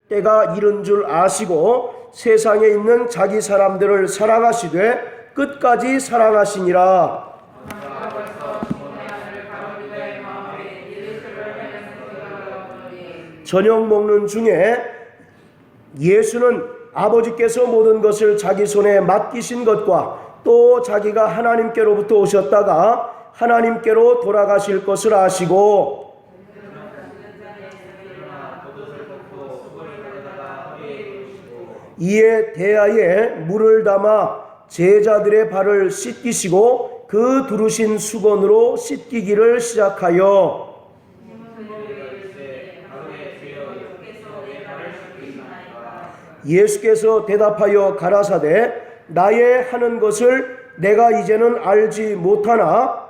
때가 이른 줄 아시고 세상에 있는 자기 사람들을 사랑하시되 끝까지 사랑하시니라. 저녁 먹는 중에 예수는 아버지께서 모든 것을 자기 손에 맡기신 것과 또 자기가 하나님께로부터 오셨다가 하나님께로 돌아가실 것을 아시고 이에 대야에 물을 담아 제자들의 발을 씻기시고 그 두르신 수건으로 씻기기를 시작하여 예수께서 대답하여 가라사대 나의 하는 것을 내가 이제는 알지 못하나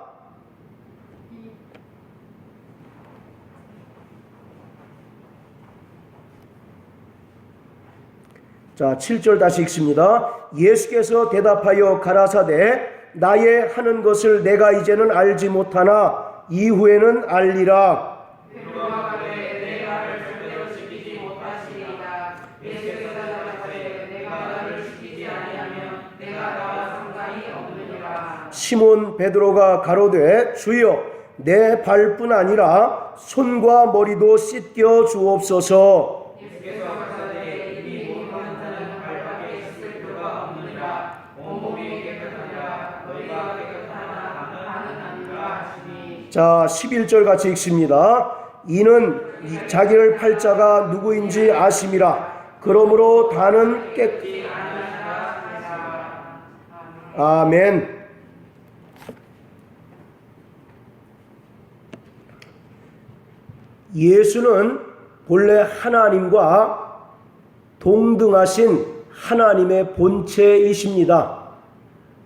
자, 7절 다시 읽습니다. 예수께서 대답하여 가라사대 나의 하는 것을 내가 이제는 알지 못하나 이후에는 알리라. 시몬 베드로가 가로되 주여 내 발뿐 아니라 손과 머리도 씻겨 주옵소서. 자, 11절 같이 읽습니다. 이는 자기를 팔 자가 누구인지 아심이라. 그러므로 다는 아멘. 예수는 본래 하나님과 동등하신 하나님의 본체이십니다.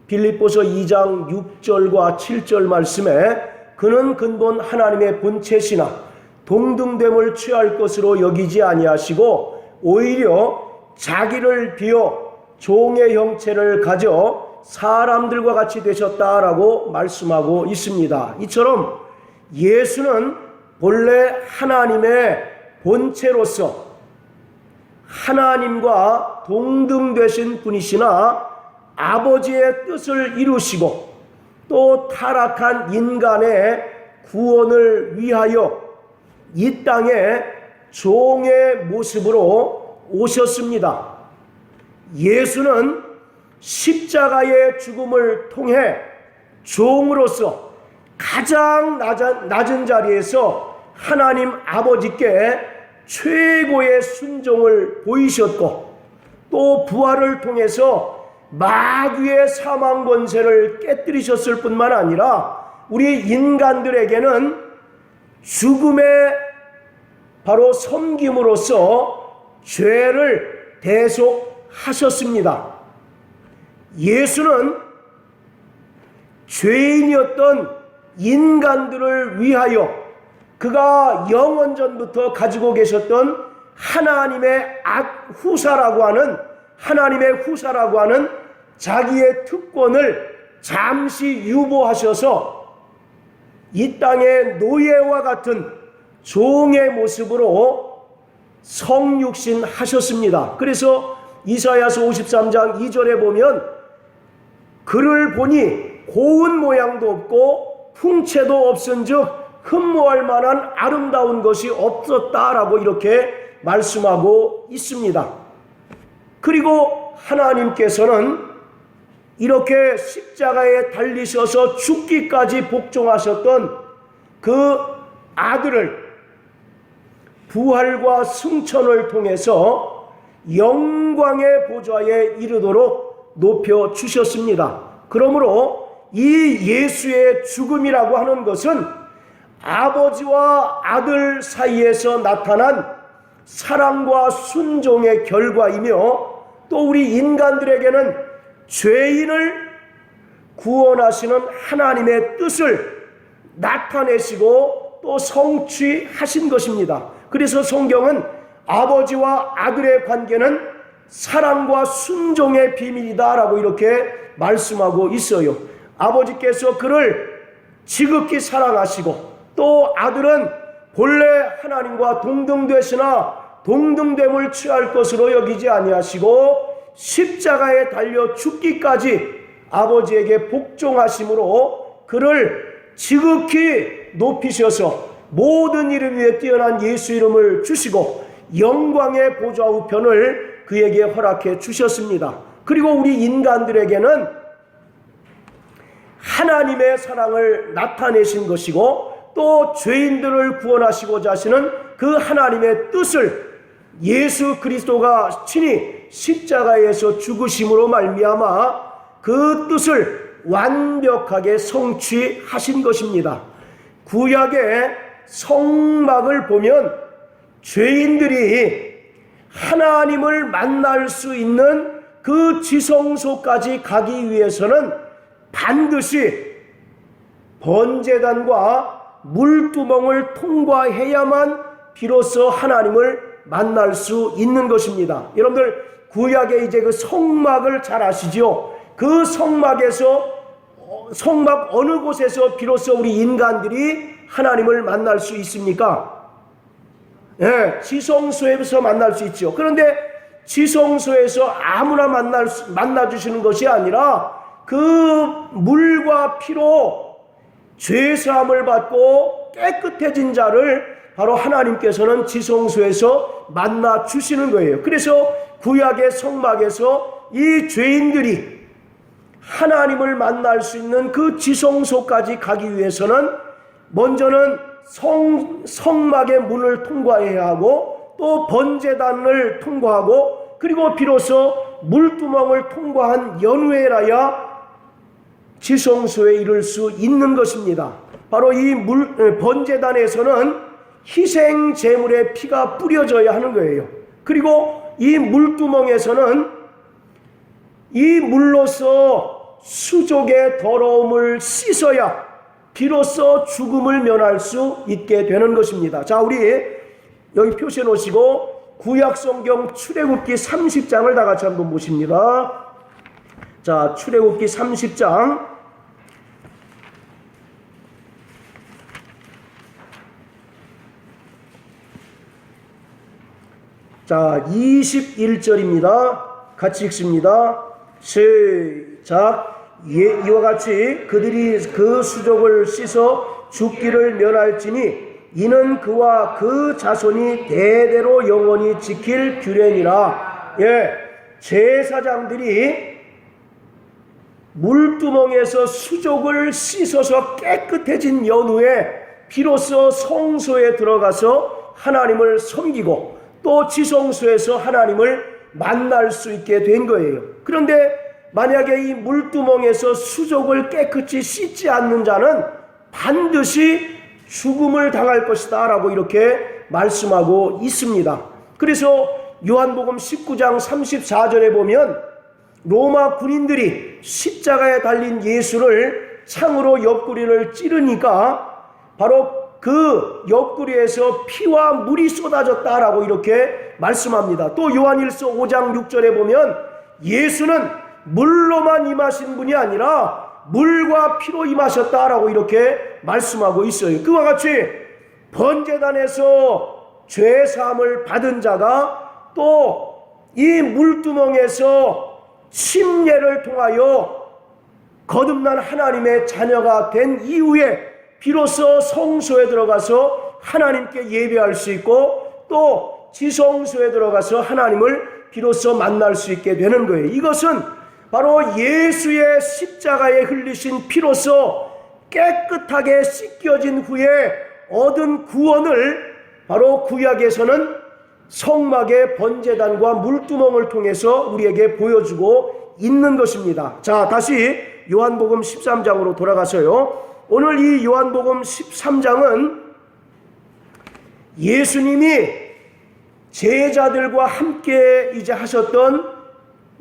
빌립보서 2장 6절과 7절 말씀에 그는 근본 하나님의 본체시나 동등됨을 취할 것으로 여기지 아니하시고 오히려 자기를 비어 종의 형체를 가져 사람들과 같이 되셨다라고 말씀하고 있습니다. 이처럼 예수는 본래 하나님의 본체로서 하나님과 동등되신 분이시나 아버지의 뜻을 이루시고 또 타락한 인간의 구원을 위하여 이 땅에 종의 모습으로 오셨습니다. 예수는 십자가의 죽음을 통해 종으로서 가장 낮은 자리에서 하나님 아버지께 최고의 순종을 보이셨고 또 부활을 통해서 마귀의 사망 권세를 깨뜨리셨을 뿐만 아니라 우리 인간들에게는 죽음의 바로 섬김으로써 죄를 대속하셨습니다. 예수는 죄인이었던 인간들을 위하여 그가 영원전부터 가지고 계셨던 하나님의 후사라고 하는 자기의 특권을 잠시 유보하셔서 이 땅의 노예와 같은 종의 모습으로 성육신 하셨습니다. 그래서 이사야서 53장 2절에 보면 그를 보니 고운 모양도 없고 풍채도 없은즉 흠모할 만한 아름다운 것이 없었다라고 이렇게 말씀하고 있습니다. 그리고 하나님께서는 이렇게 십자가에 달리셔서 죽기까지 복종하셨던 그 아들을 부활과 승천을 통해서 영광의 보좌에 이르도록 높여주셨습니다. 그러므로 이 예수의 죽음이라고 하는 것은 아버지와 아들 사이에서 나타난 사랑과 순종의 결과이며 또 우리 인간들에게는 죄인을 구원하시는 하나님의 뜻을 나타내시고 또 성취하신 것입니다. 그래서 성경은 아버지와 아들의 관계는 사랑과 순종의 비밀이다라고 이렇게 말씀하고 있어요. 아버지께서 그를 지극히 사랑하시고 또 아들은 본래 하나님과 동등되시나 동등됨을 취할 것으로 여기지 아니하시고 십자가에 달려 죽기까지 아버지에게 복종하심으로 그를 지극히 높이셔서 모든 이름 위에 뛰어난 예수 이름을 주시고 영광의 보좌 우편을 그에게 허락해 주셨습니다. 그리고 우리 인간들에게는 하나님의 사랑을 나타내신 것이고 또 죄인들을 구원하시고자 하시는 그 하나님의 뜻을 예수 그리스도가 친히 십자가에서 죽으심으로 말미암아 그 뜻을 완벽하게 성취하신 것입니다. 구약의 성막을 보면 죄인들이 하나님을 만날 수 있는 그 지성소까지 가기 위해서는 반드시 번제단과 물두멍을 통과해야만 비로소 하나님을 만날 수 있는 것입니다. 여러분들 구약의 이제 그 성막을 잘 아시죠? 그 성막에서 성막 어느 곳에서 비로소 우리 인간들이 하나님을 만날 수 있습니까? 예, 지성소에서 만날 수 있죠. 그런데 지성소에서 아무나 만나주시는 것이 아니라 그 물과 피로 죄사함을 받고 깨끗해진 자를 바로 하나님께서는 지성소에서 만나주시는 거예요. 그래서 구약의 성막에서 이 죄인들이 하나님을 만날 수 있는 그 지성소까지 가기 위해서는 먼저는 성막의 문을 통과해야 하고 또 번제단을 통과하고 그리고 비로소 물두멍을 통과한 연후에라야 지성소에 이를 수 있는 것입니다. 바로 이 번제단에서는 희생 제물의 피가 뿌려져야 하는 거예요. 그리고 이 물두멍에서는 이 물로서 수족의 더러움을 씻어야 비로소 죽음을 면할 수 있게 되는 것입니다. 자, 우리 여기 표시해 놓으시고 구약성경 출애굽기 30장을 다 같이 한번 보십니다. 자, 출애굽기 30장 자, 21절입니다. 같이 읽습니다. 시작. 이와 같이 그들이 그 수족을 씻어 죽기를 면할지니 이는 그와 그 자손이 대대로 영원히 지킬 규례니라. 예, 제사장들이 물두멍에서 수족을 씻어서 깨끗해진 연후에 비로소 성소에 들어가서 하나님을 섬기고 또 지성소에서 하나님을 만날 수 있게 된 거예요. 그런데 만약에 이 물두멍에서 수족을 깨끗이 씻지 않는 자는 반드시 죽음을 당할 것이다 라고 이렇게 말씀하고 있습니다. 그래서 요한복음 19장 34절에 보면 로마 군인들이 십자가에 달린 예수를 창으로 옆구리를 찌르니까 바로 그 옆구리에서 피와 물이 쏟아졌다라고 이렇게 말씀합니다. 또 요한일서 5장 6절에 보면 예수는 물로만 임하신 분이 아니라 물과 피로 임하셨다라고 이렇게 말씀하고 있어요. 그와 같이 번제단에서 죄사함을 받은 자가 또 이 물두멍에서 침례를 통하여 거듭난 하나님의 자녀가 된 이후에 비로소 성소에 들어가서 하나님께 예배할 수 있고 또 지성소에 들어가서 하나님을 비로소 만날 수 있게 되는 거예요. 이것은 바로 예수의 십자가에 흘리신 피로서 깨끗하게 씻겨진 후에 얻은 구원을 바로 구약에서는 성막의 번제단과 물두멍을 통해서 우리에게 보여주고 있는 것입니다. 자, 다시 요한복음 13장으로 돌아가서요. 오늘 이 요한복음 13장은 예수님이 제자들과 함께 이제 하셨던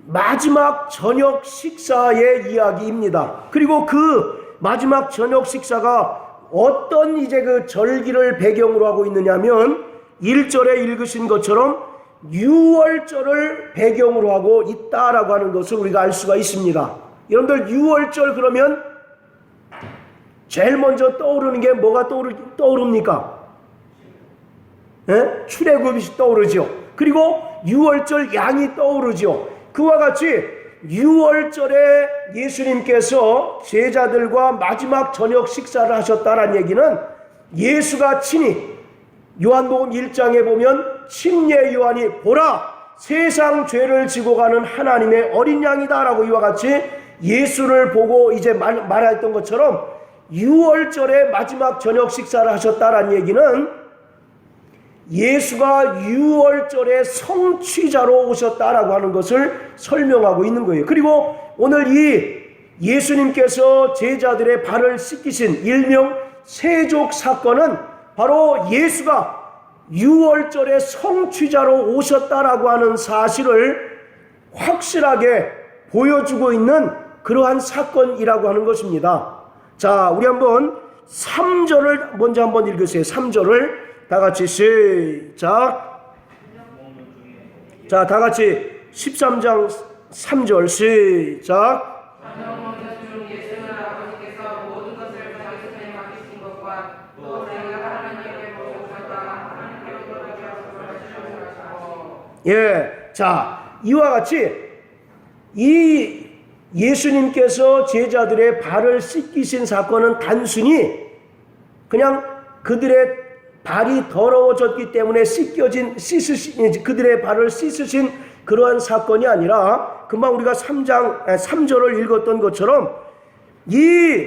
마지막 저녁 식사의 이야기입니다. 그리고 그 마지막 저녁 식사가 어떤 이제 그 절기를 배경으로 하고 있느냐면 1절에 읽으신 것처럼 유월절을 배경으로 하고 있다라고 하는 것을 우리가 알 수가 있습니다. 여러분들 유월절 그러면 제일 먼저 떠오르는 게 뭐가 떠오릅니까? 출애굽이 떠오르죠. 그리고 유월절 양이 떠오르죠. 그와 같이 유월절에 예수님께서 제자들과 마지막 저녁 식사를 하셨다는 얘기는 예수가 친히 요한복음 1장에 보면 침례 요한이 보라 세상 죄를 지고 가는 하나님의 어린 양이다라고 이와 같이 예수를 보고 이제 말했던 것처럼 유월절에 마지막 저녁 식사를 하셨다는 얘기는 예수가 유월절에 성취자로 오셨다라고 하는 것을 설명하고 있는 거예요. 그리고 오늘 이 예수님께서 제자들의 발을 씻기신 일명 세족 사건은 바로 예수가 유월절에 성취자로 오셨다라고 하는 사실을 확실하게 보여주고 있는 그러한 사건이라고 하는 것입니다. 자, 우리 한번 3절을 먼저 한번 읽으세요. 3절을 다 같이 시작. 자, 다 같이 13장 3절 시작. 예, 자, 이와 같이 이 예수님께서 제자들의 발을 씻기신 사건은 단순히 그냥 그들의 발이 더러워졌기 때문에 그들의 발을 씻으신 그러한 사건이 아니라 금방 우리가 3절을 읽었던 것처럼 이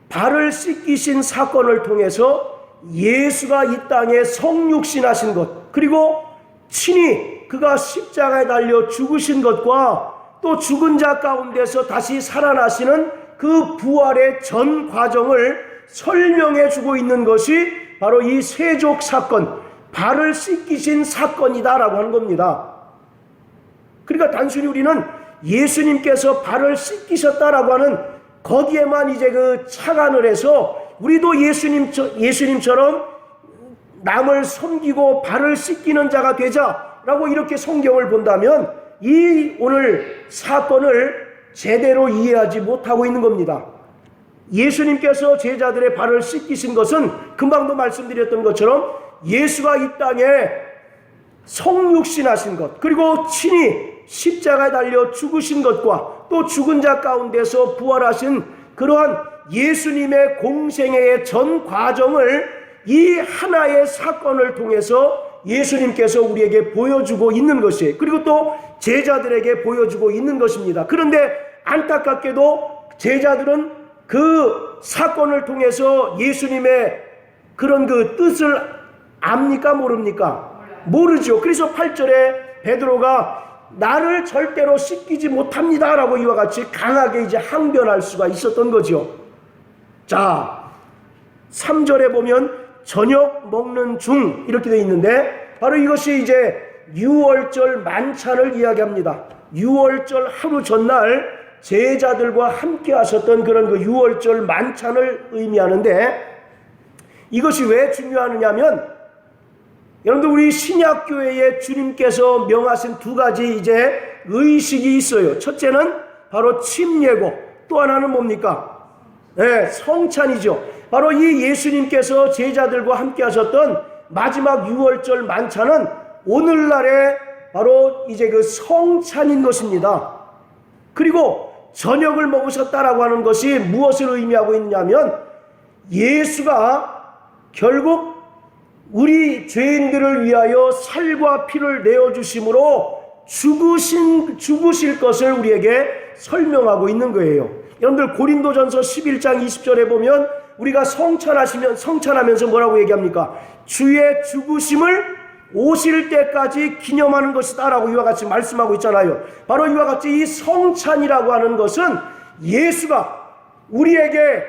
발을 씻기신 사건을 통해서 예수가 이 땅에 성육신하신 것, 그리고 친히 그가 십자가에 달려 죽으신 것과 또 죽은 자 가운데서 다시 살아나시는 그 부활의 전 과정을 설명해 주고 있는 것이 바로 이 세족 사건, 발을 씻기신 사건이다라고 하는 겁니다. 그러니까 단순히 우리는 예수님께서 발을 씻기셨다라고 하는 거기에만 이제 착안을 해서 우리도 예수님처럼 남을 섬기고 발을 씻기는 자가 되자라고 이렇게 성경을 본다면 이 오늘 사건을 제대로 이해하지 못하고 있는 겁니다. 예수님께서 제자들의 발을 씻기신 것은 금방도 말씀드렸던 것처럼 예수가 이 땅에 성육신하신 것, 그리고 친히 십자가에 달려 죽으신 것과 또 죽은 자 가운데서 부활하신 그러한 예수님의 공생애의 전 과정을 이 하나의 사건을 통해서 예수님께서 우리에게 보여주고 있는 것이에요. 그리고 또 제자들에게 보여주고 있는 것입니다. 그런데 안타깝게도 제자들은 그 사건을 통해서 예수님의 그런 그 뜻을 압니까? 모릅니까? 모르죠. 그래서 8절에 베드로가 나를 절대로 씻기지 못합니다 라고 이와 같이 강하게 이제 항변할 수가 있었던 거죠. 자, 3절에 보면 저녁 먹는 중 이렇게 되어 있는데 바로 이것이 이제 유월절 만찬을 이야기합니다. 유월절 하루 전날 제자들과 함께 하셨던 그런 그 유월절 만찬을 의미하는데 이것이 왜 중요하느냐면 여러분들 우리 신약교회에 주님께서 명하신 두 가지 이제 의식이 있어요. 첫째는 바로 침례고 또 하나는 뭡니까? 네, 성찬이죠. 바로 이 예수님께서 제자들과 함께 하셨던 마지막 유월절 만찬은 오늘날에 바로 이제 그 성찬인 것입니다. 그리고 저녁을 먹으셨다라고 하는 것이 무엇을 의미하고 있냐면 예수가 결국 우리 죄인들을 위하여 살과 피를 내어주심으로 죽으실 것을 우리에게 설명하고 있는 거예요. 여러분들 고린도전서 11장 20절에 보면 우리가 성찬하면서 뭐라고 얘기합니까? 주의 죽으심을 오실 때까지 기념하는 것이다 라고 이와 같이 말씀하고 있잖아요. 바로 이와 같이 이 성찬이라고 하는 것은 예수가 우리에게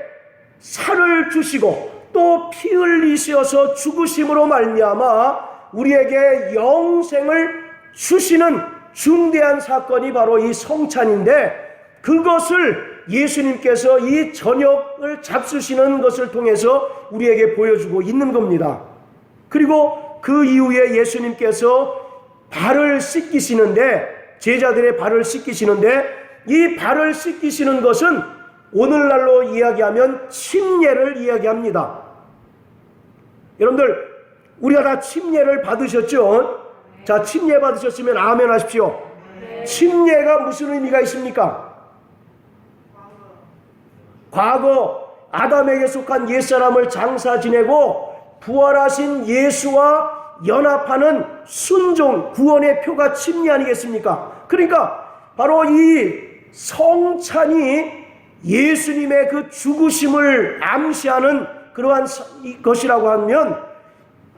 살을 주시고 또 피 흘리셔서 죽으심으로 말미암아 우리에게 영생을 주시는 중대한 사건이 바로 이 성찬인데 그것을 예수님께서 이 저녁을 잡수시는 것을 통해서 우리에게 보여주고 있는 겁니다. 그리고 그 이후에 예수님께서 발을 씻기시는데 제자들의 발을 씻기시는데 이 발을 씻기시는 것은 오늘날로 이야기하면 침례를 이야기합니다. 여러분들 우리가 다 침례를 받으셨죠? 자, 침례 받으셨으면 아멘 하십시오. 침례가 무슨 의미가 있습니까? 과거 아담에게 속한 옛사람을 장사 지내고 부활하신 예수와 연합하는 순종, 구원의 표가 침례 아니겠습니까? 그러니까 바로 이 성찬이 예수님의 그 죽으심을 암시하는 그러한 것이라고 하면,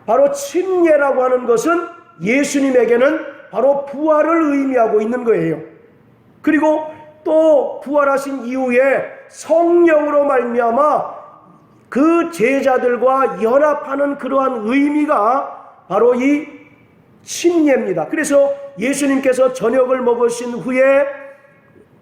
바로 침례라고 하는 것은 예수님에게는 바로 부활을 의미하고 있는 거예요. 그리고 또 부활하신 이후에 성령으로 말미암아 그 제자들과 연합하는 그러한 의미가 바로 이 침례입니다. 그래서 예수님께서 저녁을 먹으신 후에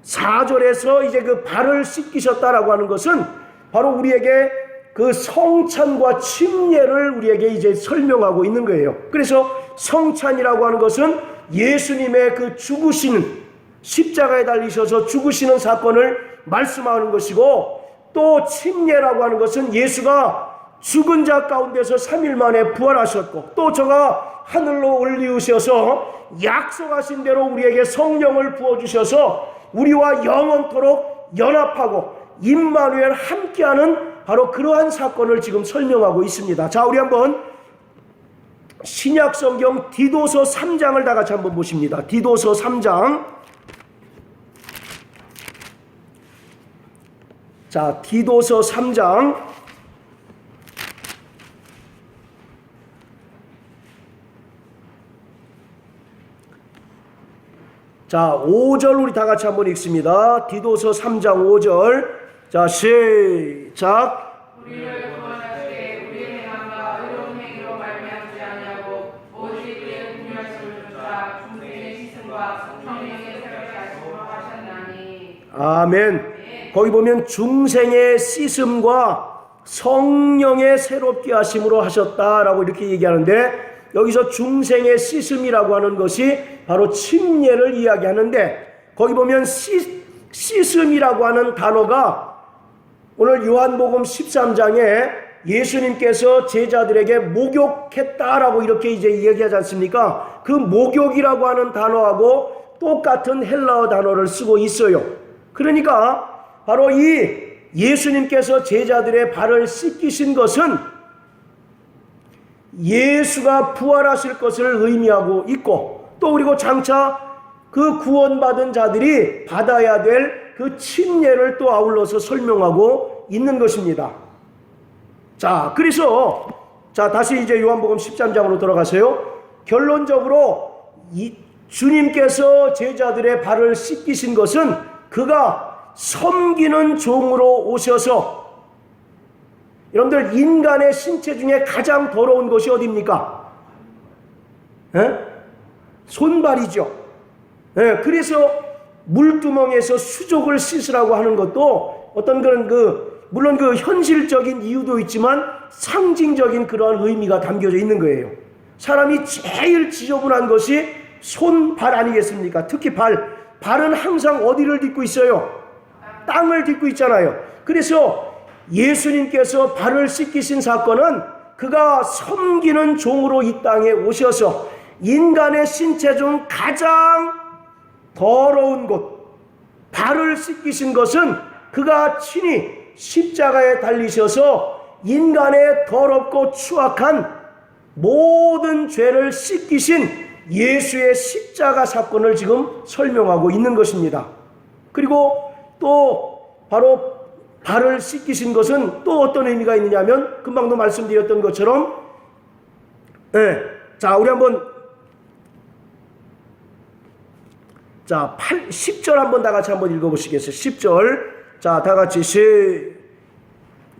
4절에서 이제 그 발을 씻기셨다라고 하는 것은 바로 우리에게 그 성찬과 침례를 우리에게 이제 설명하고 있는 거예요. 그래서 성찬이라고 하는 것은 예수님의 그 죽으시는, 십자가에 달리셔서 죽으시는 사건을 말씀하는 것이고, 또 침례라고 하는 것은 예수가 죽은 자 가운데서 3일 만에 부활하셨고, 또 저가 하늘로 올리우셔서 약속하신 대로 우리에게 성령을 부어주셔서 우리와 영원토록 연합하고 임마누엘 함께하는 바로 그러한 사건을 지금 설명하고 있습니다. 자, 우리 한번 신약성경 디도서 3장을 다 같이 한번 보십니다. 디도서 3장. 자, 디도서 3장. 자, 5절 우리 다 같이 한번 읽습니다. 디도서 3장 5절. 자, 시작. 우리를 구원하시되 우리의 행함과 의로운 행위로 말미암지 아니하고 오직 그의 분별심을 쫓아 중생의 시승과 성령의 새롭게 하심으로 하셨나니. 아멘. 거기 보면 중생의 씻음과 성령의 새롭게 하심으로 하셨다라고 이렇게 얘기하는데, 여기서 중생의 씻음이라고 하는 것이 바로 침례를 이야기하는데, 거기 보면 씻음이라고 하는 단어가 오늘 요한복음 13장에 예수님께서 제자들에게 목욕했다라고 이렇게 이제 얘기하지 않습니까? 그 목욕이라고 하는 단어하고 똑같은 헬라어 단어를 쓰고 있어요. 그러니까 바로 이 예수님께서 제자들의 발을 씻기신 것은 예수가 부활하실 것을 의미하고 있고, 또 그리고 장차 그 구원받은 자들이 받아야 될 그 침례를 또 아울러서 설명하고 있는 것입니다. 자, 그래서 자, 다시 이제 요한복음 13장으로 돌아가세요. 결론적으로 주님께서 제자들의 발을 씻기신 것은 그가 섬기는 종으로 오셔서, 여러분들 인간의 신체 중에 가장 더러운 것이 어디입니까? 손발이죠. 그래서 물두멍에서 수족을 씻으라고 하는 것도 어떤 그런 물론 그 현실적인 이유도 있지만 상징적인 그러한 의미가 담겨져 있는 거예요. 사람이 제일 지저분한 것이 손, 발 아니겠습니까? 특히 발은 항상 어디를 딛고 있어요? 땅을 딛고 있잖아요. 그래서 예수님께서 발을 씻기신 사건은 그가 섬기는 종으로 이 땅에 오셔서 인간의 신체 중 가장 더러운 곳, 발을 씻기신 것은 그가 친히 십자가에 달리셔서 인간의 더럽고 추악한 모든 죄를 씻기신 예수의 십자가 사건을 지금 설명하고 있는 것입니다. 그리고 또 바로 발을 씻기신 것은 또 어떤 의미가 있느냐면, 금방도 말씀드렸던 것처럼, 자, 우리 한번, 자, 10절 한번 다 같이 한번 읽어보시겠어요? 10절. 자, 다 같이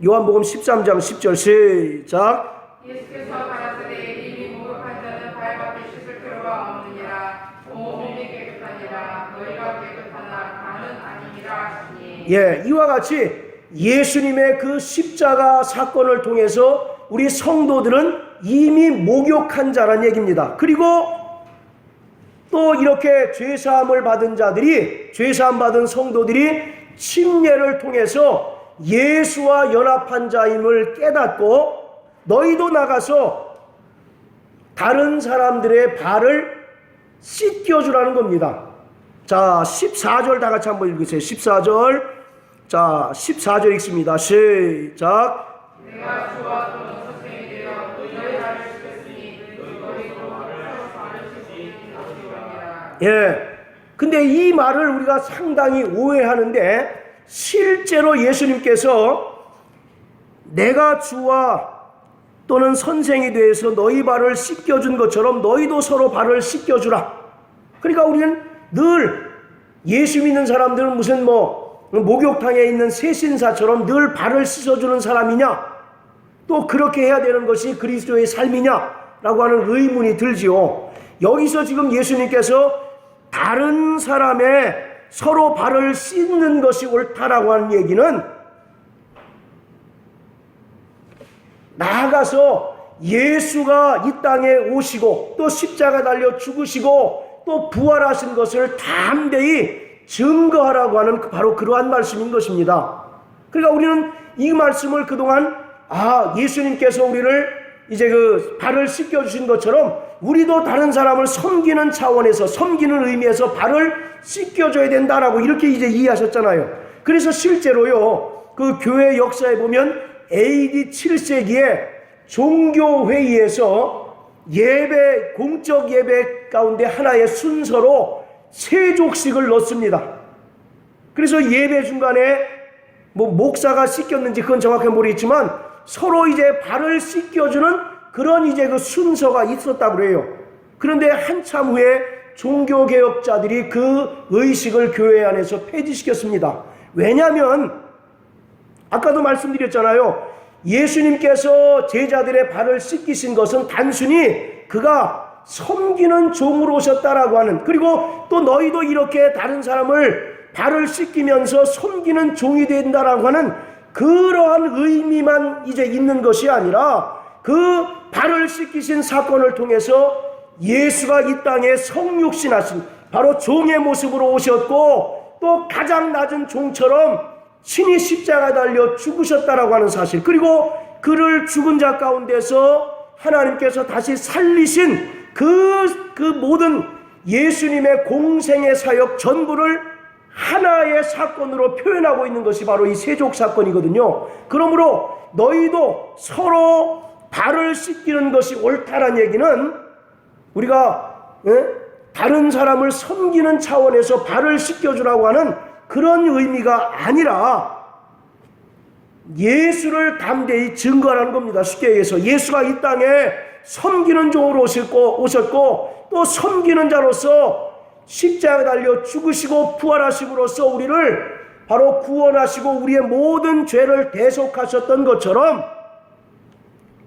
요한복음 13장 10절 시작. 예수께서 가라사대 이미 목욕한 자는 발밖에 씻을 필요가 없느니라. 몸이 깨끗하니라. 너희가 깨끗하나 나는 아니니라 하시니. 예, 이와 같이 예수님의 그 십자가 사건을 통해서 우리 성도들은 이미 목욕한 자란 얘기입니다. 그리고 또 이렇게 죄사함을 받은 자들이, 죄사함 받은 성도들이 침례를 통해서 예수와 연합한 자임을 깨닫고, 너희도 나가서 다른 사람들의 발을 씻겨주라는 겁니다. 자, 14절 다 같이 한번 읽으세요. 14절. 자, 14절 읽습니다. 시작. 내가 주와 또는 선생이 되어 너희의 발을 씻겼으니 너희도 발을 씻을 수 있는 것이옵니다. 예. 근데 이 말을 우리가 상당히 오해하는데, 실제로 예수님께서 내가 주와 또는 선생이 되어서 너희 발을 씻겨준 것처럼 너희도 서로 발을 씻겨주라. 그러니까 우리는 늘 예수 믿는 사람들은 무슨 목욕탕에 있는 세신사처럼 늘 발을 씻어주는 사람이냐, 또 그렇게 해야 되는 것이 그리스도의 삶이냐라고 하는 의문이 들지요. 여기서 지금 예수님께서 다른 사람의 서로 발을 씻는 것이 옳다라고 하는 얘기는, 나아가서 예수가 이 땅에 오시고 또 십자가 달려 죽으시고 또 부활하신 것을 담대히 증거하라고 하는 바로 그러한 말씀인 것입니다. 그러니까 우리는 이 말씀을 그동안 예수님께서 우리를 이제 그 발을 씻겨주신 것처럼 우리도 다른 사람을 섬기는 차원에서, 섬기는 의미에서 발을 씻겨줘야 된다라고 이렇게 이제 이해하셨잖아요. 그래서 실제로요, 그 교회 역사에 보면 AD 7세기에 종교회의에서 예배, 공적 예배 가운데 하나의 순서로 세족식을 넣습니다. 그래서 예배 중간에 목사가 씻겼는지 그건 정확히 모르겠지만 서로 이제 발을 씻겨주는 그런 이제 그 순서가 있었다고 그래요. 그런데 한참 후에 종교개혁자들이 그 의식을 교회 안에서 폐지시켰습니다. 왜냐하면 아까도 말씀드렸잖아요. 예수님께서 제자들의 발을 씻기신 것은 단순히 그가 섬기는 종으로 오셨다라고 하는, 그리고 또 너희도 이렇게 다른 사람을 발을 씻기면서 섬기는 종이 된다라고 하는 그러한 의미만 이제 있는 것이 아니라, 그 발을 씻기신 사건을 통해서 예수가 이 땅에 성육신하신 바로 종의 모습으로 오셨고 또 가장 낮은 종처럼 친히 십자가 달려 죽으셨다라고 하는 사실, 그리고 그를 죽은 자 가운데서 하나님께서 다시 살리신 그 모든 예수님의 공생의 사역 전부를 하나의 사건으로 표현하고 있는 것이 바로 이 세족 사건이거든요. 그러므로 너희도 서로 발을 씻기는 것이 옳다는 얘기는, 우리가 다른 사람을 섬기는 차원에서 발을 씻겨주라고 하는 그런 의미가 아니라 예수를 담대히 증거하라는 겁니다. 쉽게 얘기해서 예수가 이 땅에 섬기는 종으로 오셨고 또 섬기는 자로서 십자가에 달려 죽으시고 부활하심으로써 우리를 바로 구원하시고 우리의 모든 죄를 대속하셨던 것처럼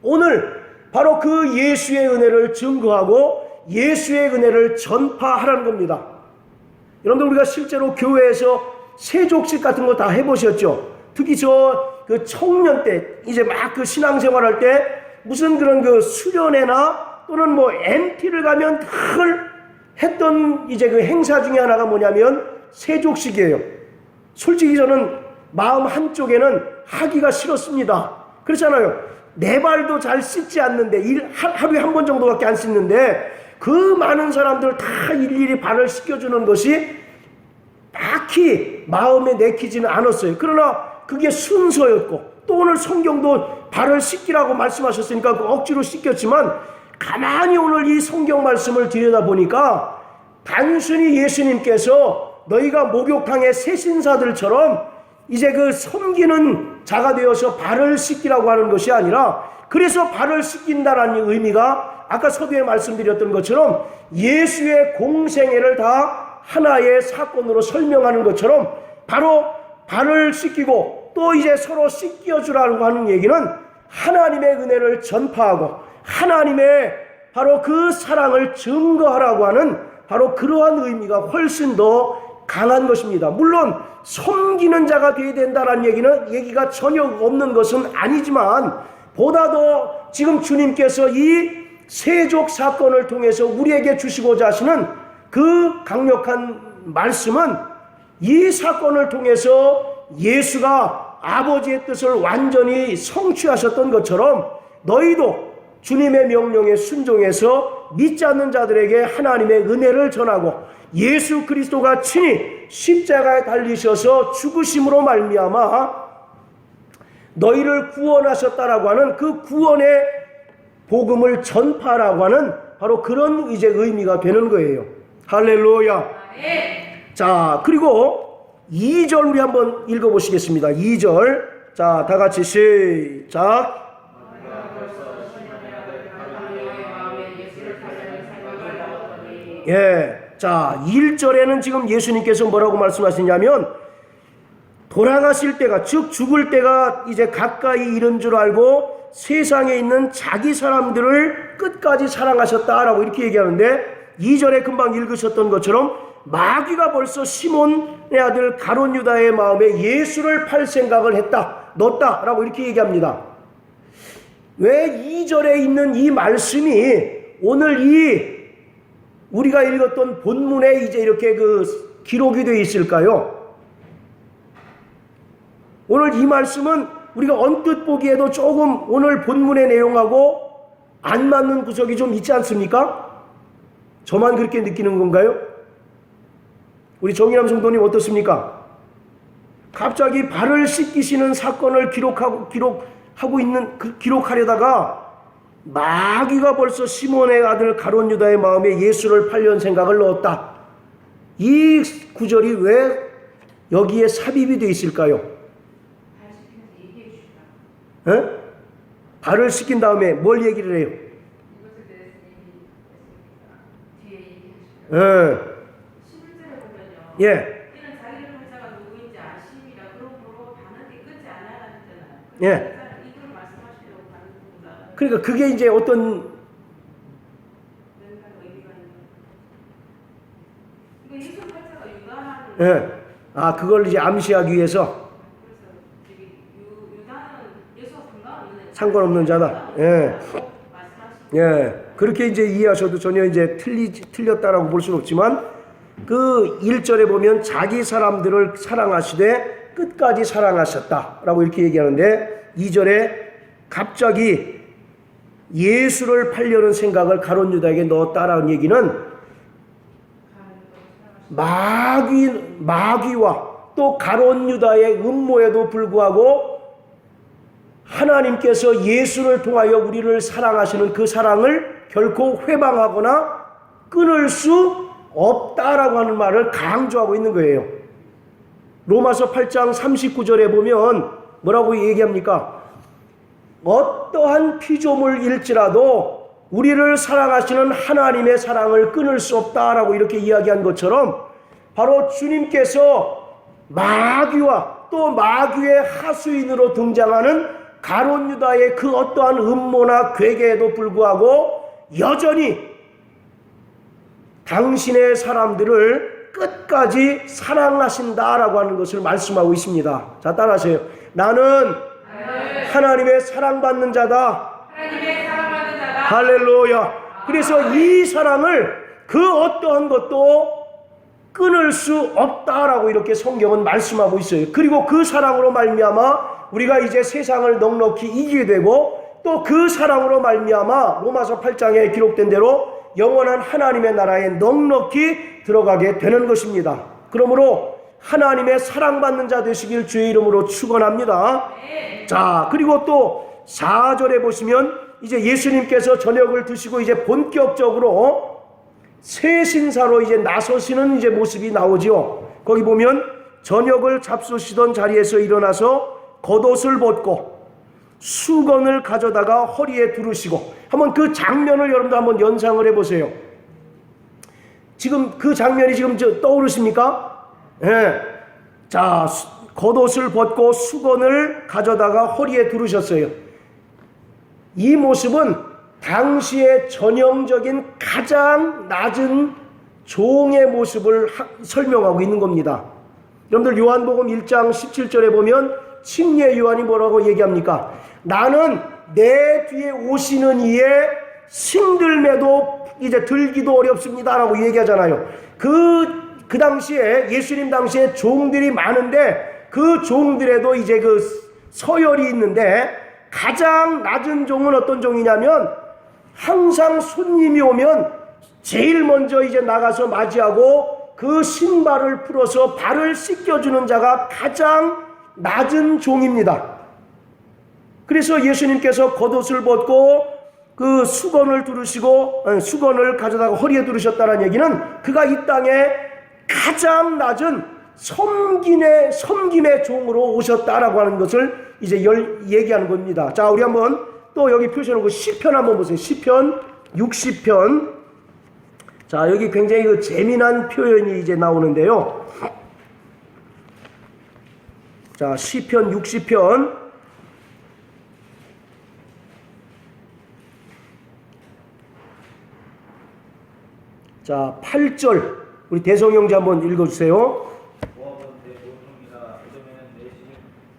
오늘 바로 그 예수의 은혜를 증거하고 예수의 은혜를 전파하라는 겁니다. 여러분들, 우리가 실제로 교회에서 세족식 같은 거 다 해보셨죠? 특히 그 청년 때 이제 막 그 신앙생활 할 때 무슨 그런 그 수련회나 또는 MT를 가면 늘 했던 이제 그 행사 중에 하나가 뭐냐면 세족식이에요. 솔직히 저는 마음 한쪽에는 하기가 싫었습니다. 그렇잖아요. 내 발도 잘 씻지 않는데, 하루에 한 번 정도밖에 안 씻는데 그 많은 사람들 다 일일이 발을 씻겨주는 것이 딱히 마음에 내키지는 않았어요. 그러나 그게 순서였고, 또 오늘 성경도 발을 씻기라고 말씀하셨으니까 그 억지로 씻겼지만, 가만히 오늘 이 성경 말씀을 들여다보니까 단순히 예수님께서 너희가 목욕탕의 세신사들처럼 이제 그 섬기는 자가 되어서 발을 씻기라고 하는 것이 아니라, 그래서 발을 씻긴다라는 의미가 아까 서두에 말씀드렸던 것처럼 예수의 공생애를 다 하나의 사건으로 설명하는 것처럼 바로 발을 씻기고 또 이제 서로 씻겨주라고 하는 얘기는 하나님의 은혜를 전파하고 하나님의 바로 그 사랑을 증거하라고 하는 바로 그러한 의미가 훨씬 더 강한 것입니다. 물론 섬기는 자가 되어야 된다는 얘기가 전혀 없는 것은 아니지만, 보다 더 지금 주님께서 이 세족 사건을 통해서 우리에게 주시고자 하시는 그 강력한 말씀은, 이 사건을 통해서 예수가 아버지의 뜻을 완전히 성취하셨던 것처럼 너희도 주님의 명령에 순종해서 믿지 않는 자들에게 하나님의 은혜를 전하고 예수 그리스도가 친히 십자가에 달리셔서 죽으심으로 말미암아 너희를 구원하셨다라고 하는 그 구원의 복음을 전파라고 하는 바로 그런 이제 의미가 되는 거예요. 할렐루야. 자, 그리고 2절 우리 한번 읽어보시겠습니다. 2절. 자, 다 같이 시작. 예. 자, 1절에는 지금 예수님께서 뭐라고 말씀하시냐면 돌아가실 때가, 즉 죽을 때가 이제 가까이 이른 줄 알고 세상에 있는 자기 사람들을 끝까지 사랑하셨다라고 이렇게 얘기하는데, 2절에 금방 읽으셨던 것처럼 마귀가 벌써 시몬의 아들 가룟 유다의 마음에 예수를 팔 생각을 넣었다라고 이렇게 얘기합니다. 왜 2절에 있는 이 말씀이 오늘 이 우리가 읽었던 본문에 이제 이렇게 그 기록이 되어 있을까요? 오늘 이 말씀은 우리가 언뜻 보기에도 조금 오늘 본문의 내용하고 안 맞는 구석이 좀 있지 않습니까? 저만 그렇게 느끼는 건가요? 우리 정의남 성도님 어떻습니까? 갑자기 발을 씻기시는 사건을 기록하려다가 마귀가 벌써 시몬의 아들 가룟 유다의 마음에 예수를 팔려는 생각을 넣었다. 이 구절이 왜 여기에 삽입이 되어 있을까요? 에? 발을 씻긴 다음에 뭘 얘기를 해요? 예. 예. 이는 자기를 할 자가 누구인지 아심이라 그러므로 반은 끝지 않아야 하잖아요. 예. 이걸 말씀하시려고 하는 겁니다. 그러니까 그게 이제 어떤 의미가 있는. 이거 예수 팔자가 유다하는. 예. 아, 그걸 이제 암시하기 위해서 그래서 유다는 예수와 상관없는 자다. 예. 예. 그렇게 이제 이해하셔도 전혀 이제 틀렸다라고 볼 수는 없지만 그 1절에 보면 자기 사람들을 사랑하시되 끝까지 사랑하셨다라고 이렇게 얘기하는데 2절에 갑자기 예수를 팔려는 생각을 가룟 유다에게 넣었다라는 얘기는 마귀와 또 가룟 유다의 음모에도 불구하고 하나님께서 예수를 통하여 우리를 사랑하시는 그 사랑을 결코 회방하거나 끊을 수 없다라고 하는 말을 강조하고 있는 거예요. 로마서 8장 39절에 보면 뭐라고 얘기합니까? 어떠한 피조물일지라도 우리를 사랑하시는 하나님의 사랑을 끊을 수 없다라고 이렇게 이야기한 것처럼 바로 주님께서 마귀와 또 마귀의 하수인으로 등장하는 가룟 유다의 그 어떠한 음모나 괴계에도 불구하고 여전히 당신의 사람들을 끝까지 사랑하신다라고 하는 것을 말씀하고 있습니다. 자, 따라하세요. 나는 하나님의 사랑받는 자다. 할렐루야. 그래서 이 사랑을 그 어떠한 것도 끊을 수 없다라고 이렇게 성경은 말씀하고 있어요. 그리고 그 사랑으로 말미암아 우리가 이제 세상을 넉넉히 이기게 되고 또 그 사랑으로 말미암아 로마서 8장에 기록된 대로 영원한 하나님의 나라에 넉넉히 들어가게 되는 것입니다. 그러므로 하나님의 사랑받는 자 되시길 주의 이름으로 축원합니다. 자, 그리고 또 4절에 보시면 이제 예수님께서 저녁을 드시고 이제 본격적으로 새 신사로 이제 나서시는 이제 모습이 나오지요. 거기 보면 저녁을 잡수시던 자리에서 일어나서 겉옷을 벗고 수건을 가져다가 허리에 두르시고, 한번 그 장면을 여러분도 한번 연상을 해보세요. 지금 그 장면이 지금 떠오르십니까? 예. 자, 겉옷을 벗고 수건을 가져다가 허리에 두르셨어요. 이 모습은 당시의 전형적인 가장 낮은 종의 모습을 설명하고 있는 겁니다. 여러분들 요한복음 1장 17절에 보면 침례 요한이 뭐라고 얘기합니까? 나는 내 뒤에 오시는 이의 신들매도 이제 들기도 어렵습니다 라고 얘기하잖아요. 그 당시에 예수님 당시에 종들이 많은데 그 종들에도 이제 그 서열이 있는데 가장 낮은 종은 어떤 종이냐면 항상 손님이 오면 제일 먼저 이제 나가서 맞이하고 그 신발을 풀어서 발을 씻겨주는 자가 가장 낮은 종입니다. 그래서 예수님께서 겉옷을 벗고 그 수건을 수건을 가져다가 허리에 두르셨다는 얘기는 그가 이 땅에 가장 낮은 섬김의 종으로 오셨다라고 하는 것을 이제 얘기하는 겁니다. 자, 우리 한번 또 여기 표시해놓은 시편 한번 보세요. 시편 60편. 자, 여기 굉장히 그 재미난 표현이 이제 나오는데요. 자, 시편 60편. 자, 8절. 우리 대성형제 한번 읽어주세요. 모압은 내 보통이라 에돔에는 내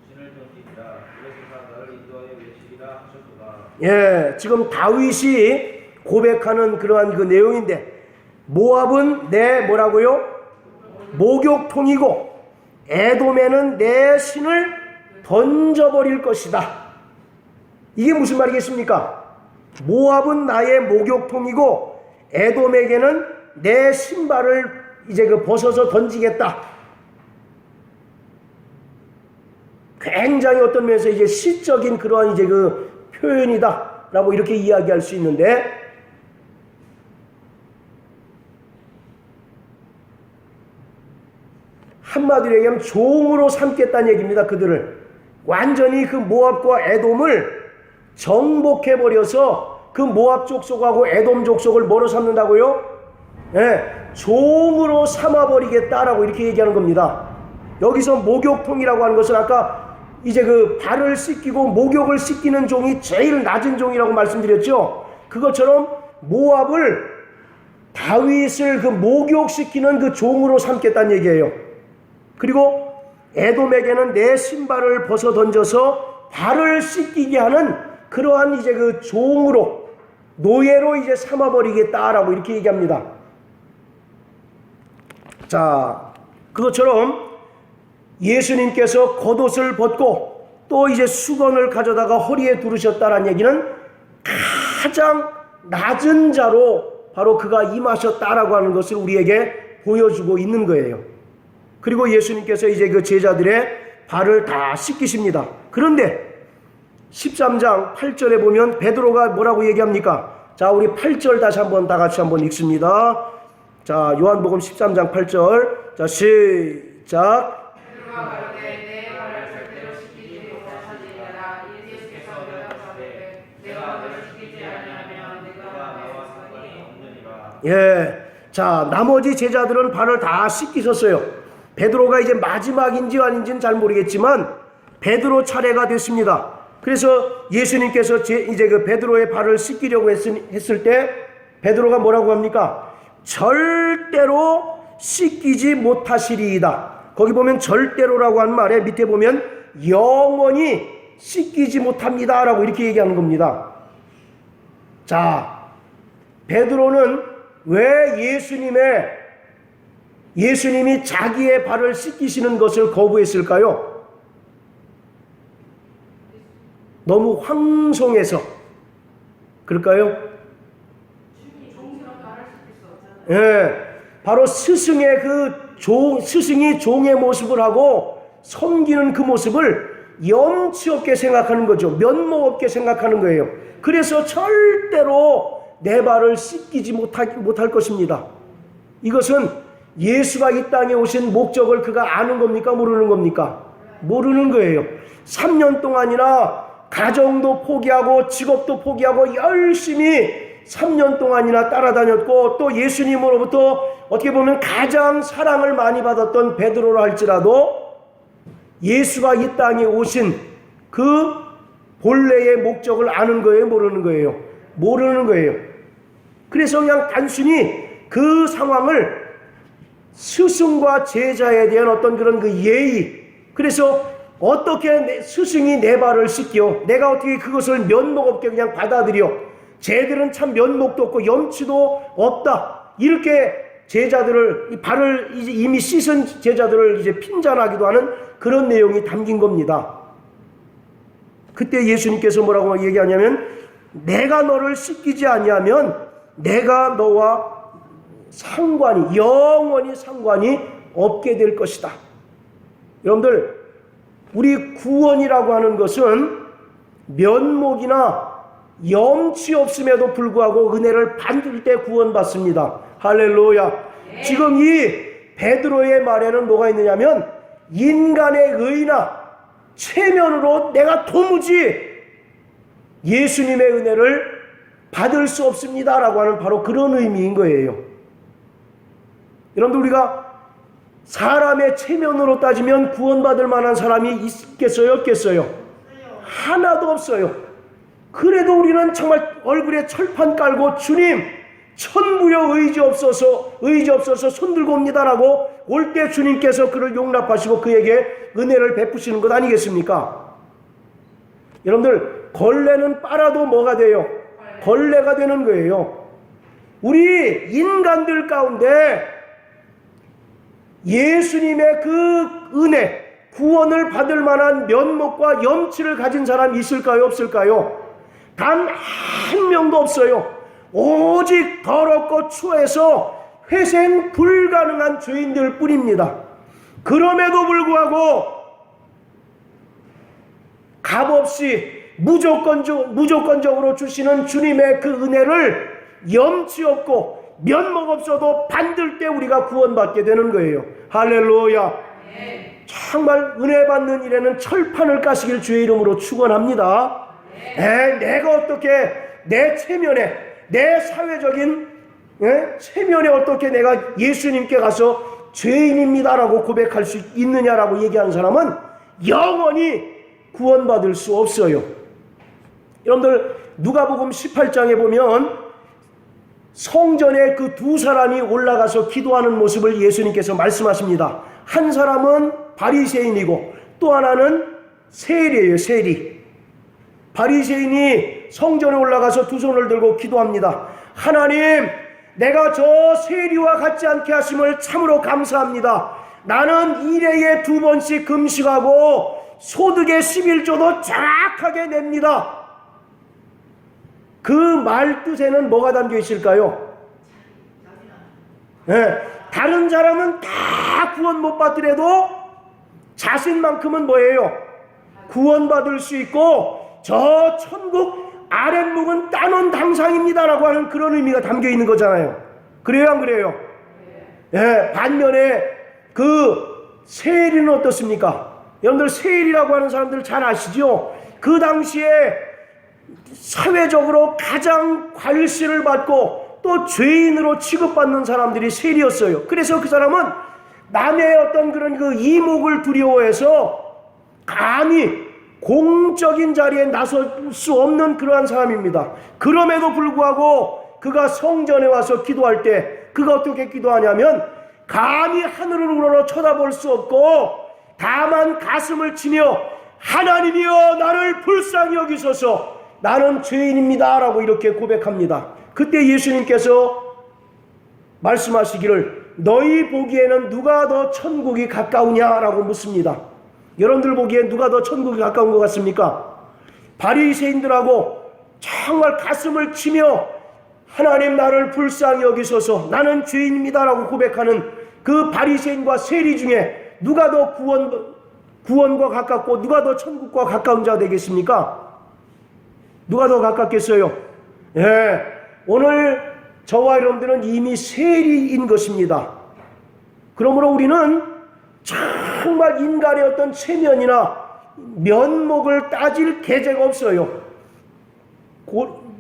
신을 던지리라. 그래서 나를 인도하여 외치리라 하셨도다. 예, 지금 다윗이 고백하는 그러한 그 내용인데, 모압은 내 뭐라고요? 목욕통이고 에돔에는 내 신을 던져버릴 것이다. 이게 무슨 말이겠습니까? 모압은 나의 목욕통이고 에돔에게는 내 신발을 이제 그 벗어서 던지겠다. 굉장히 어떤 면에서 이제 시적인 그러한 이제 그 표현이다라고 이렇게 이야기할 수 있는데, 한마디로 얘기하면 종으로 삼겠다는 얘기입니다. 그들을 완전히 그 모압과 에돔을 정복해버려서 그 모압 족속하고 에돔 족속을 뭐로 삼는다고요? 예, 종으로 삼아버리겠다라고 이렇게 얘기하는 겁니다. 여기서 목욕통이라고 하는 것은 아까 이제 그 발을 씻기고 목욕을 씻기는 종이 제일 낮은 종이라고 말씀드렸죠. 그것처럼 모압을 다윗을 그 목욕시키는 그 종으로 삼겠다는 얘기예요. 그리고 에돔에게는 내 신발을 벗어 던져서 발을 씻기게 하는 그러한 이제 그 종으로, 노예로 이제 삼아버리겠다라고 이렇게 얘기합니다. 자, 그것처럼 예수님께서 겉옷을 벗고 또 이제 수건을 가져다가 허리에 두르셨다는 얘기는 가장 낮은 자로 바로 그가 임하셨다라고 하는 것을 우리에게 보여주고 있는 거예요. 그리고 예수님께서 이제 그 제자들의 발을 다 씻기십니다. 그런데 13장 8절에 보면 베드로가 뭐라고 얘기합니까? 자, 우리 8절 다시 한번 다 같이 한번 읽습니다. 자, 요한복음 13장 8절. 자, 시작. 베드로가 가로되 내 발을 절대로 씻기지 못하시리라. 예수께서 대답하되 내가 너를 씻기지 아니하면 네가 나와 상관이 없느니라. 예. 자, 나머지 제자들은 발을 다 씻기셨어요. 베드로가 이제 마지막인지 아닌지는 잘 모르겠지만 베드로 차례가 됐습니다. 그래서 예수님께서 이제 그 베드로의 발을 씻기려고 했을 때 베드로가 뭐라고 합니까? 절대로 씻기지 못하시리이다. 거기 보면 절대로라고 한 말에 밑에 보면 영원히 씻기지 못합니다 라고 이렇게 얘기하는 겁니다. 자, 베드로는 왜 예수님이 자기의 발을 씻기시는 것을 거부했을까요? 너무 황송해서 그럴까요? 예, 바로 스승의 스승이 종의 모습을 하고 섬기는 그 모습을 염치 없게 생각하는 거죠. 면목 없게 생각하는 거예요. 그래서 절대로 내 발을 씻기지 못할 것입니다. 이것은 예수가 이 땅에 오신 목적을 그가 아는 겁니까? 모르는 겁니까? 모르는 거예요. 3년 동안이나 가정도 포기하고 직업도 포기하고 열심히 3년 동안이나 따라다녔고 또 예수님으로부터 어떻게 보면 가장 사랑을 많이 받았던 베드로라 할지라도 예수가 이 땅에 오신 그 본래의 목적을 아는 거예요? 모르는 거예요? 모르는 거예요. 그래서 그냥 단순히 그 상황을 스승과 제자에 대한 어떤 그런 그 예의, 그래서 어떻게 스승이 내 발을 씻겨? 내가 어떻게 그것을 면목 없게 그냥 받아들여? 쟤들은 참 면목도 없고 염치도 없다. 이렇게 제자들을, 발을 이제 이미 씻은 제자들을 이제 핀잔하기도 하는 그런 내용이 담긴 겁니다. 그때 예수님께서 뭐라고 얘기하냐면 내가 너를 씻기지 아니하면 내가 너와 영원히 상관이 없게 될 것이다. 여러분들, 우리 구원이라고 하는 것은 면목이나 염치 없음에도 불구하고 은혜를 받을 때 구원받습니다. 할렐루야. 네. 지금 이 베드로의 말에는 뭐가 있느냐면, 인간의 의나 체면으로 내가 도무지 예수님의 은혜를 받을 수 없습니다라고 하는 바로 그런 의미인 거예요. 여러분들, 우리가 사람의 체면으로 따지면 구원받을 만한 사람이 있겠어요? 없겠어요? 하나도 없어요. 그래도 우리는 정말 얼굴에 철판 깔고 주님 천부여 의지 없어서 손 들고 옵니다라고 올 때 주님께서 그를 용납하시고 그에게 은혜를 베푸시는 것 아니겠습니까? 여러분들, 걸레는 빨아도 뭐가 돼요? 걸레가 되는 거예요. 우리 인간들 가운데 예수님의 그 은혜, 구원을 받을 만한 면목과 염치를 가진 사람이 있을까요? 없을까요? 단 한 명도 없어요. 오직 더럽고 추해서 회생 불가능한 죄인들 뿐입니다. 그럼에도 불구하고 값없이 무조건적으로 주시는 주님의 그 은혜를 염치 없고 면목 없어도 받을 때 우리가 구원받게 되는 거예요. 할렐루야. 네. 정말 은혜 받는 일에는 철판을 까시길 주의 이름으로 축원합니다. 내가 어떻게 내 체면에, 내 사회적인 체면에 어떻게 내가 예수님께 가서 죄인입니다라고 고백할 수 있느냐라고 얘기하는 사람은 영원히 구원받을 수 없어요. 여러분들, 누가복음 18장에 보면 성전에 그 두 사람이 올라가서 기도하는 모습을 예수님께서 말씀하십니다. 한 사람은 바리새인이고 또 하나는 세리예요. 세리. 바리새인이 성전에 올라가서 두 손을 들고 기도합니다. 하나님, 내가 저 세리와 같지 않게 하심을 참으로 감사합니다. 나는 일회에 2번씩 금식하고 소득의 11조도 정확하게 냅니다. 그 말 뜻에는 뭐가 담겨 있을까요? 다른 사람은 다 구원 못 받더라도 자신만큼은 뭐예요? 구원받을 수 있고 저 천국 아랫목은 따놓은 당상입니다라고 하는 그런 의미가 담겨 있는 거잖아요. 그래요, 안 그래요? 반면에 그 세리는 어떻습니까? 여러분들, 세리라고 하는 사람들 잘 아시죠? 그 당시에 사회적으로 가장 괄시를 받고 또 죄인으로 취급받는 사람들이 세리였어요. 그래서 그 사람은 남의 어떤 그런 그 이목을 두려워해서 감히 공적인 자리에 나설 수 없는 그러한 사람입니다. 그럼에도 불구하고 그가 성전에 와서 기도할 때 그가 어떻게 기도하냐면, 감히 하늘을 우러러 쳐다볼 수 없고 다만 가슴을 치며 하나님이여 나를 불쌍히 여기소서, 나는 죄인입니다 라고 이렇게 고백합니다. 그때 예수님께서 말씀하시기를 너희 보기에는 누가 더 천국이 가까우냐라고 묻습니다. 여러분들 보기엔 누가 더 천국이 가까운 것 같습니까? 바리새인들하고 정말 가슴을 치며 하나님 나를 불쌍히 여기소서, 나는 죄인입니다라고 고백하는 그 바리새인과 세리 중에 누가 더 구원과 가깝고 누가 더 천국과 가까운 자 되겠습니까? 누가 더 가깝겠어요? 오늘 저와 여러분들은 이미 세리인 것입니다. 그러므로 우리는 정말 인간의 어떤 체면이나 면목을 따질 계제가 없어요.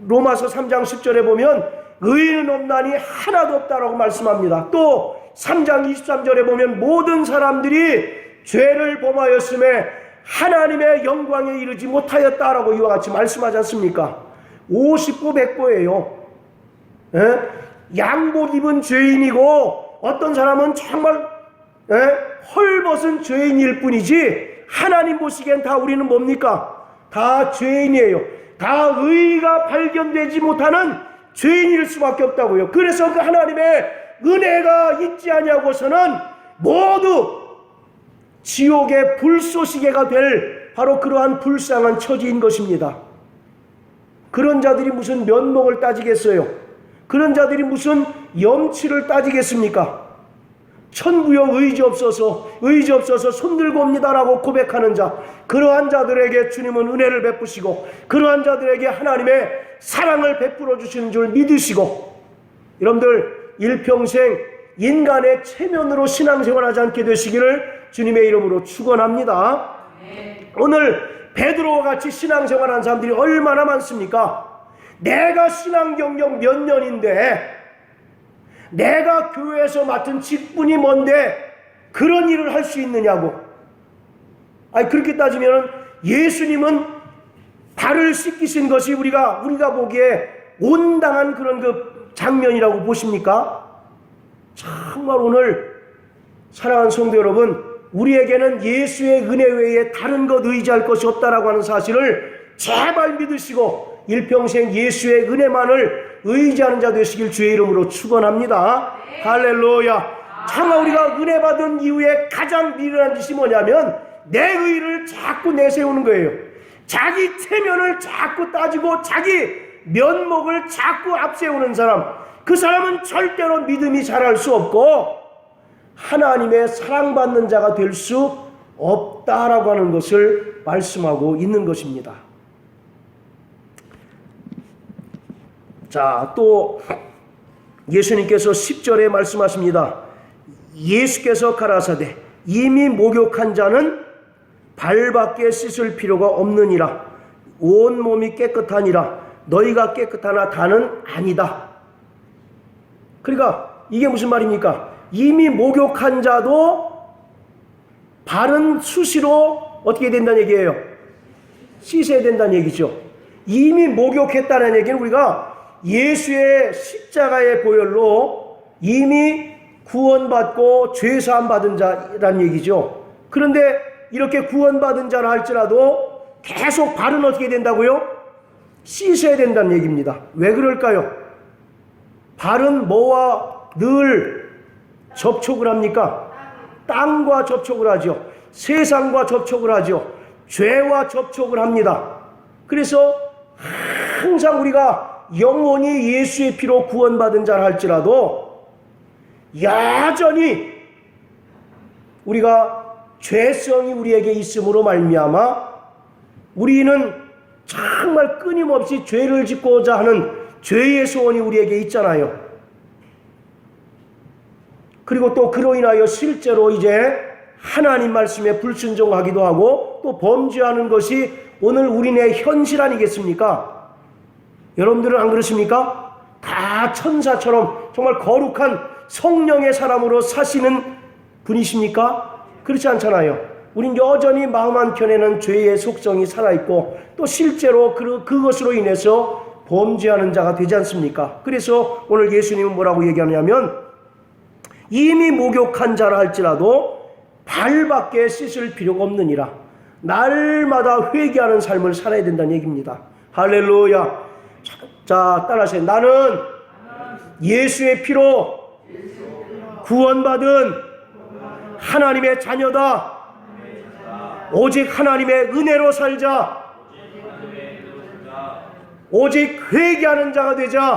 로마서 3장 10절에 보면 의인은 없나니 하나도 없다라고 말씀합니다. 또 3장 23절에 보면 모든 사람들이 죄를 범하였음에 하나님의 영광에 이르지 못하였다라고 이와 같이 말씀하지 않습니까? 50보 100보예요. 양복 입은 죄인이고 어떤 사람은 정말 헐벗은 죄인일 뿐이지 하나님 보시기엔 다 우리는 뭡니까? 다 죄인이에요. 다 의가 발견되지 못하는 죄인일 수밖에 없다고요. 그래서 그 하나님의 은혜가 있지 아니하고서는 모두 지옥의 불쏘시개가 될 바로 그러한 불쌍한 처지인 것입니다. 그런 자들이 무슨 면목을 따지겠어요? 그런 자들이 무슨 염치를 따지겠습니까? 천부여 의지 없어서 손들고 옵니다라고 고백하는 자, 그러한 자들에게 주님은 은혜를 베푸시고 그러한 자들에게 하나님의 사랑을 베풀어 주시는 줄 믿으시고, 여러분들 일평생 인간의 체면으로 신앙생활하지 않게 되시기를 주님의 이름으로 축원합니다. 오늘 베드로와 같이 신앙생활하는 사람들이 얼마나 많습니까? 내가 신앙 경력 몇 년인데, 내가 교회에서 맡은 직분이 뭔데 그런 일을 할 수 있느냐고. 아니, 그렇게 따지면 예수님은 발을 씻기신 것이 우리가 보기에 온당한 그런 그 장면이라고 보십니까? 정말 오늘 사랑하는 성도 여러분, 우리에게는 예수의 은혜 외에 다른 것 의지할 것이 없다라고 하는 사실을 제발 믿으시고 일평생 예수의 은혜만을 의지하는 자 되시길 주의 이름으로 축원합니다. 할렐루야. 정말 우리가 은혜 받은 이후에 가장 미련한 짓이 뭐냐면 내 의를 자꾸 내세우는 거예요. 자기 체면을 자꾸 따지고 자기 면목을 자꾸 앞세우는 사람, 그 사람은 절대로 믿음이 자랄 수 없고 하나님의 사랑받는 자가 될 수 없다라고 하는 것을 말씀하고 있는 것입니다. 자, 또 예수님께서 10절에 말씀하십니다. 예수께서 가라사대 이미 목욕한 자는 발밖에 씻을 필요가 없느니라. 온 몸이 깨끗하니라. 너희가 깨끗하나 다는 아니다. 그러니까 이게 무슨 말입니까? 이미 목욕한 자도 발은 수시로 어떻게 된다는 얘기예요? 씻어야 된다는 얘기죠. 이미 목욕했다는 얘기는 우리가 예수의 십자가의 보혈로 이미 구원받고 죄사함 받은 자라는 얘기죠. 그런데 이렇게 구원받은 자라 할지라도 계속 발은 어떻게 된다고요? 씻어야 된다는 얘기입니다. 왜 그럴까요? 발은 뭐와 늘 접촉을 합니까? 땅과 접촉을 하죠. 세상과 접촉을 하죠. 죄와 접촉을 합니다. 그래서 항상 우리가 영원히 예수의 피로 구원받은 자라 할지라도 여전히 우리가 죄성이 우리에게 있음으로 말미암아 우리는 정말 끊임없이 죄를 짓고자 하는 죄의 소원이 우리에게 있잖아요. 그리고 또 그로 인하여 실제로 이제 하나님 말씀에 불순종하기도 하고 또 범죄하는 것이 오늘 우리네 현실 아니겠습니까? 여러분들은 안 그러십니까? 다 천사처럼 정말 거룩한 성령의 사람으로 사시는 분이십니까? 그렇지 않잖아요. 우린 여전히 마음 한켠에는 죄의 속성이 살아있고 또 실제로 그것으로 인해서 범죄하는 자가 되지 않습니까? 그래서 오늘 예수님은 뭐라고 얘기하냐면 이미 목욕한 자라 할지라도 발밖에 씻을 필요가 없느니라. 날마다 회개하는 삶을 살아야 된다는 얘기입니다. 할렐루야. 자, 따라하세요. 나는 예수의 피로 구원받은 하나님의 자녀다. 오직 하나님의 은혜로 살자. 오직 회개하는 자가 되자.